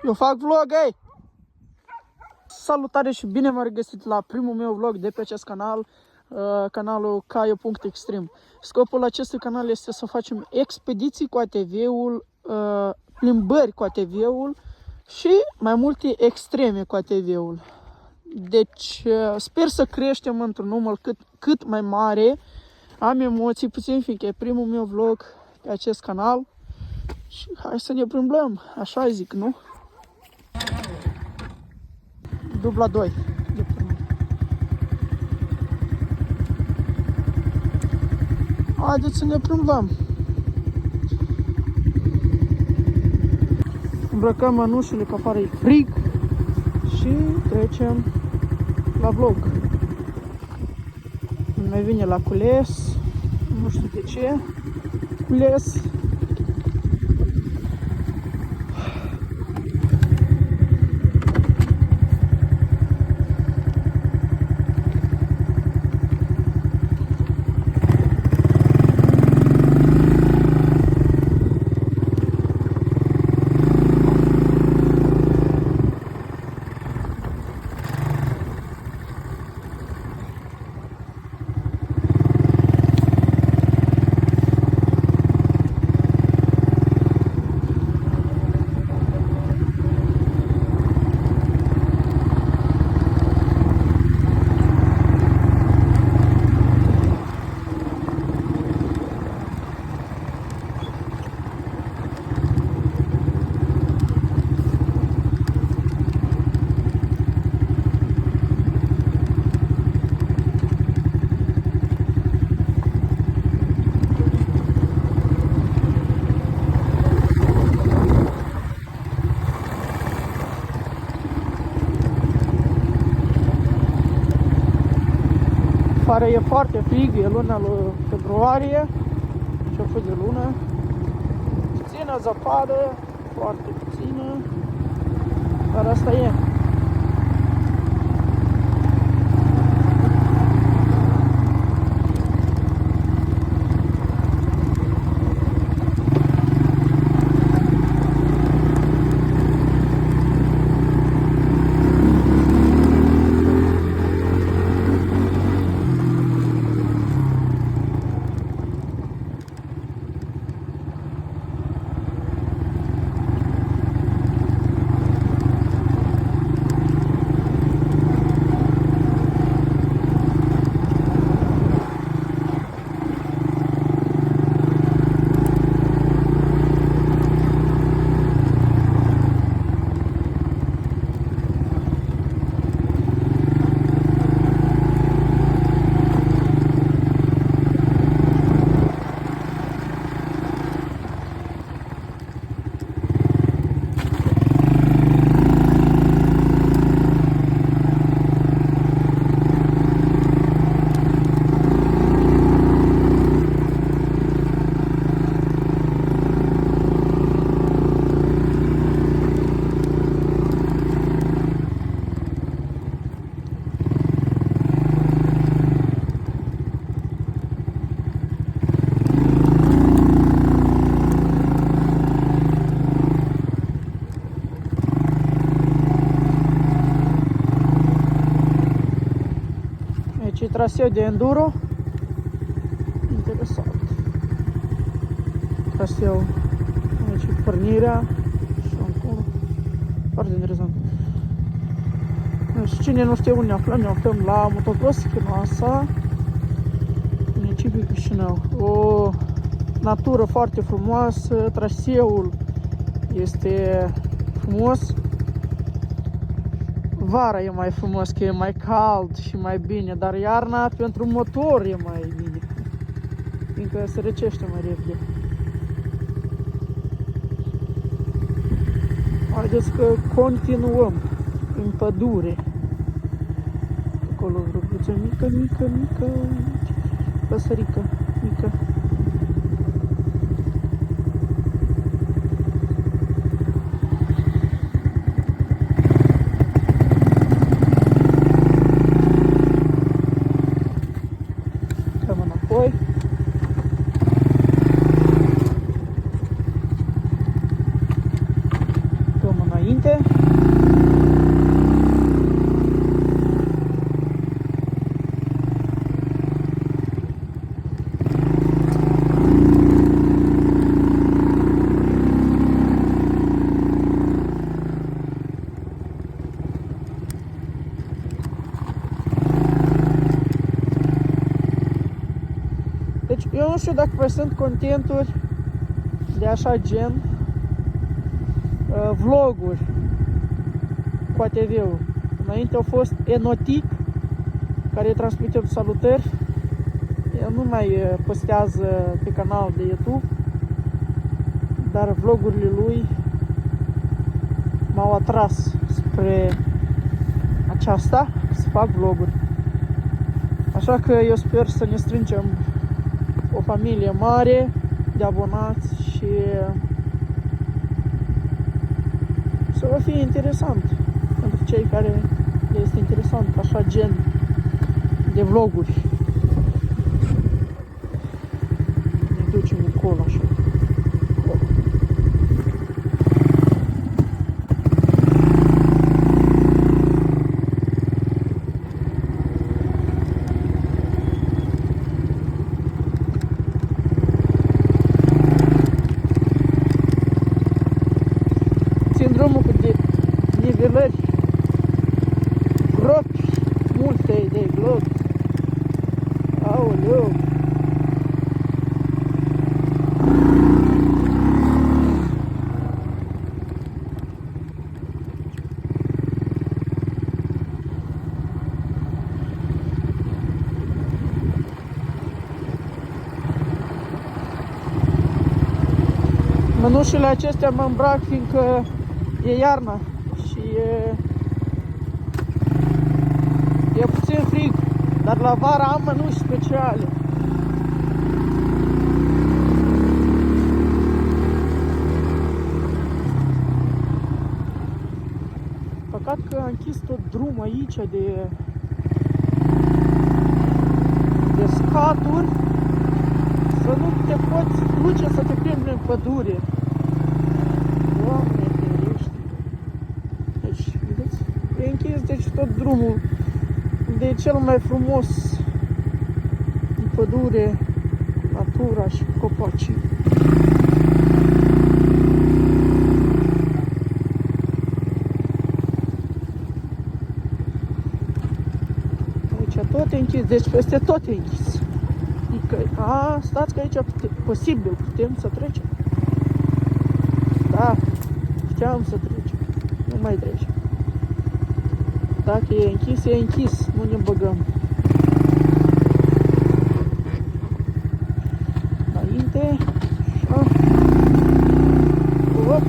Eu fac vlog, ei! Salutare și bine m-am regăsit la primul meu vlog de pe acest canal, canalul Caio.extrem. Scopul acestui canal este să facem expediții cu ATV-ul, plimbări cu ATV-ul și mai multe extreme cu ATV-ul. Deci sper să creștem într-un număr cât mai mare. Am emoții puțin, fiindcă e primul meu vlog pe acest canal. Și hai să ne plimbăm, așa zic, nu? Dubla 2. Haideți să ne plimbăm. Îmbrăcăm mănușile, că afară e frig. Și trecem la vlog. Mai vine la cules. Nu știu de ce. Cules. Afară e foarte frig, e luna lui februarie, început de lună. Puțină zăpadă, foarte puțină, dar asta e. Aici e traseu de enduro. Interesant. Traseu. Aici e pornirea. Și acolo. Foarte interesant. Și cine nu știe unde ne aflăm la motocross Chinoasa, municipiul Chișinău. O natură foarte frumoasă, traseul este frumos. Vara e mai frumos, că e mai cald și mai bine, dar iarna pentru motor e mai bine, fiindcă se răcește mai repede. Haideți că continuăm în pădure. Acolo o vrăbuță mică, păsărică mică. Dăm înainte. dacă vă sunt contenturi de așa gen vloguri cu ATV-ul. Înainte au fost Enotic, care transmite salutări. El nu mai postează pe canal de YouTube, dar vlogurile lui m-au atras spre aceasta, să fac vloguri. Așa că eu sper să ne strângem o familie mare de abonați și să vă fie interesant pentru cei care le este interesant așa gen de vloguri. Ne ducem încolo așa. Drumul cu nivelări, gropi, multe de globi. Aoleu! Mănușile acestea mă îmbrac fiindcă e iarna și e puțin frig, dar la vară am mănuși speciale. Păcat că a închis tot drumul aici de scaturi, să nu te poți duce să te plimbi în pădure. Doamne! E închis deci tot drumul de cel mai frumos în pădure, natura și copacii. Aici tot e închis, deci peste tot e închis. Adică, stați că aici posibil putem să trecem. Da, puteam să trecem, nu mai trecem. Dacă e închis, e închis, nu ne băgăm. Înainte, așa. Op.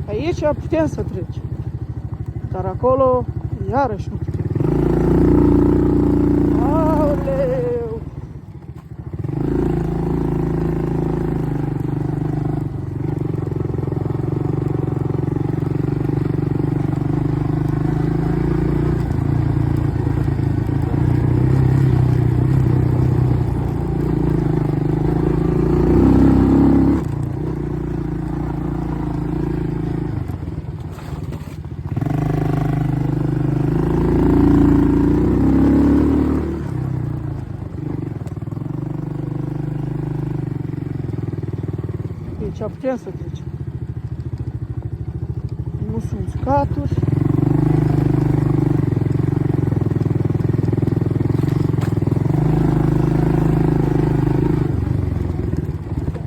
Aici putem să trecem, dar acolo iarăși nu putem. Aoleu! Aici putem să trecem. Nu sunt scaturi.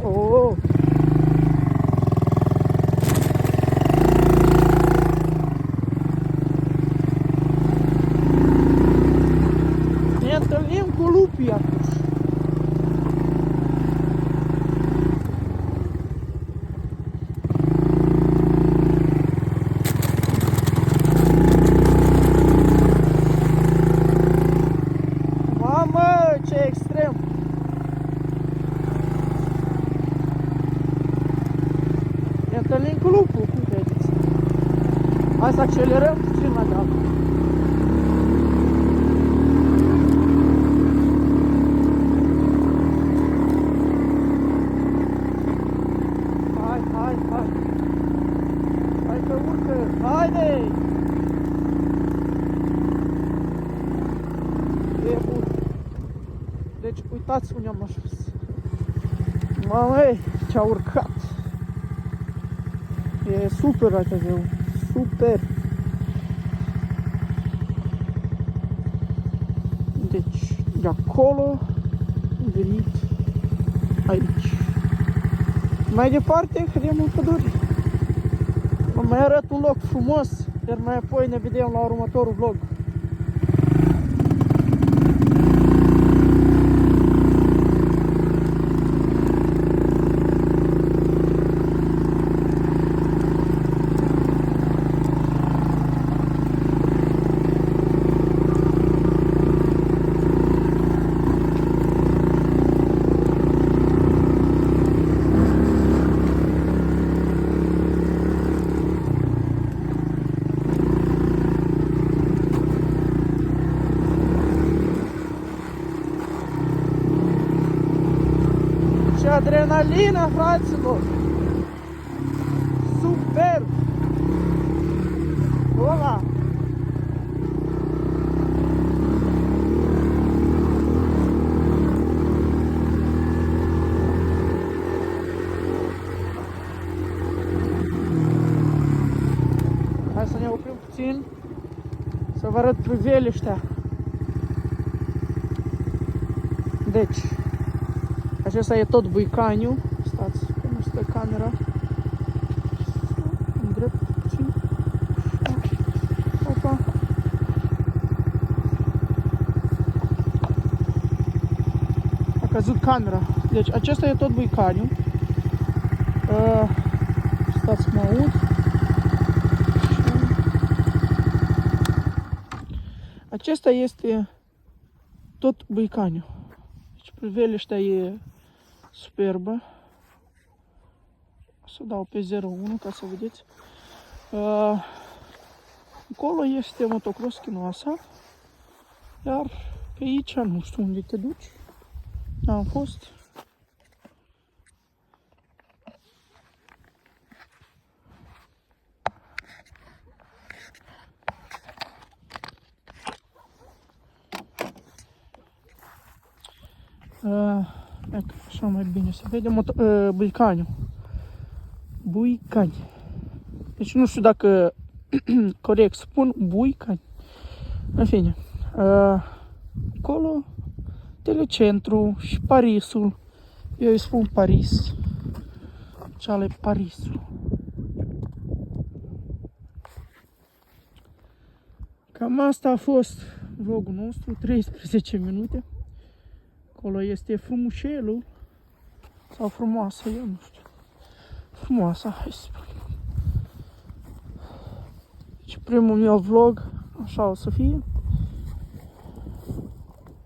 Oh! Ne întâlnim cu lupii atunci. Ce extrem! Ne întâlnim cu lupul, cum credeți? Hai să accelerăm puțin la deal. Hai, hai, hai! Hai că urcă! Haide! E bun! Deci uitați unde am ajuns. Mamei, ce-a urcat. E super ATV-ul. Super. Deci, de acolo Am venit aici. Mai departe, vedem în pădure. Vă mai arăt un loc frumos, iar mai apoi ne vedem la următorul vlog. Ce adrenalină, fraților! Super! Ăla! Hai să ne oprim puțin, să vă arăt priveliștea. Deci, acesta e tot Buicaniu. Stați, că nu stă camera. Îndrept puțin. Opa. A căzut camera. Deci, acesta e tot Buicaniu. Stați, mă aud. Acesta este tot Buicaniu. Deci, priveliștea e superbă. O să dau pe 0,1 ca să vedeți. Acolo este motocross Chinoasa. Iar pe aici nu știu unde te duci. Am fost. Așa mai bine se vede Buicaniu. Buicani. Deci nu știu dacă corect spun Buicani. În fine. Acolo Telecentru și Parisul. Eu îi spun Paris. Ceale Parisul. Cam asta a fost vlogul nostru, 13 minute. Acolo este frumușelul sau frumoasă, eu nu știu. Frumoasă, hai să spun. Deci primul meu vlog, așa o să fie.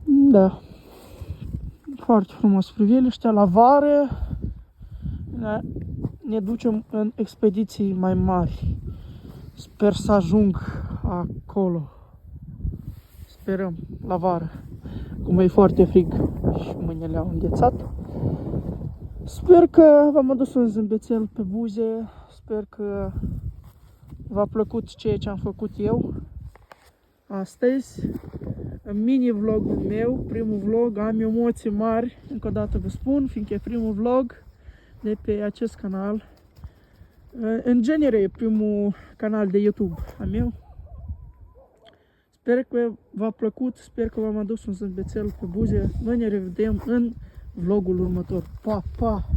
Da. Foarte frumos priveliștea. La vară ne ducem în expediții mai mari. Sper să ajung acolo. Sperăm, la vară. Cum e foarte frig și mâinile au înghețat. Sper că v-am adus un zâmbețel pe buze. Sper că v-a plăcut ceea ce am făcut eu astăzi. În mini-vlogul meu, primul vlog, am emoții mari. Încă o dată vă spun, fiindcă e primul vlog de pe acest canal. În genere e primul canal de YouTube al meu. Sper că v-a plăcut, sper că v-am adus un zâmbețel pe buze. Noi ne revedem în vlogul următor. Pa, pa!